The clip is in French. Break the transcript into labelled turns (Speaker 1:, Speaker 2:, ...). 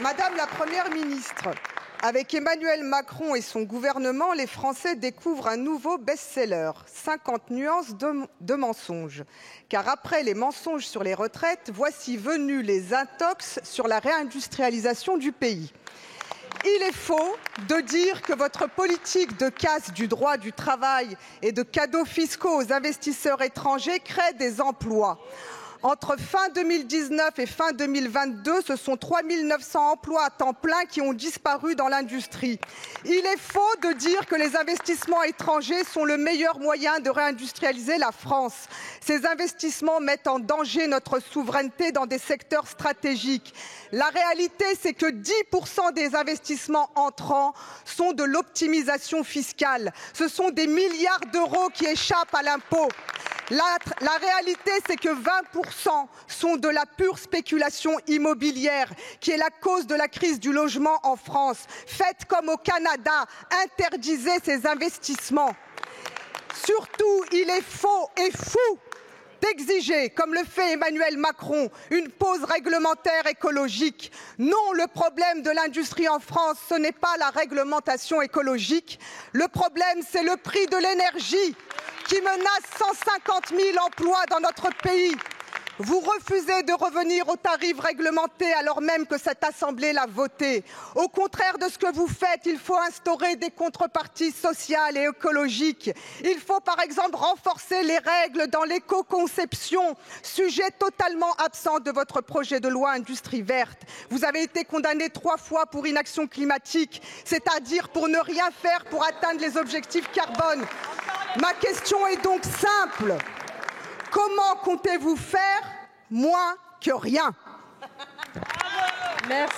Speaker 1: Madame la Première ministre, avec Emmanuel Macron et son gouvernement, les Français découvrent un nouveau best-seller, 50 nuances de mensonges. Car après les mensonges sur les retraites, voici venus les intox sur la réindustrialisation du pays. Il est faux de dire que votre politique de casse du droit du travail et de cadeaux fiscaux aux investisseurs étrangers crée des emplois. Entre fin 2019 et fin 2022, ce sont 3 900 emplois à temps plein qui ont disparu dans l'industrie. Il est faux de dire que les investissements étrangers sont le meilleur moyen de réindustrialiser la France. Ces investissements mettent en danger notre souveraineté dans des secteurs stratégiques. La réalité, c'est que 10% des investissements entrants sont de l'optimisation fiscale. Ce sont des milliards d'euros qui échappent à l'impôt. La réalité, c'est que 20% sont de la pure spéculation immobilière, qui est la cause de la crise du logement en France. Faites comme au Canada, interdisez ces investissements. Surtout, il est faux et fou d'exiger, comme le fait Emmanuel Macron, une pause réglementaire écologique. Non, le problème de l'industrie en France, ce n'est pas la réglementation écologique. Le problème, c'est le prix de l'énergie qui menace 150 000 emplois dans notre pays. Vous refusez de revenir aux tarifs réglementés alors même que cette Assemblée l'a voté. Au contraire de ce que vous faites, il faut instaurer des contreparties sociales et écologiques. Il faut par exemple renforcer les règles dans l'éco-conception, sujet totalement absent de votre projet de loi Industrie verte. Vous avez été condamné 3 fois pour inaction climatique, c'est-à-dire pour ne rien faire pour atteindre les objectifs carbone. Ma question est donc simple. Comment comptez-vous faire moins que rien? Merci.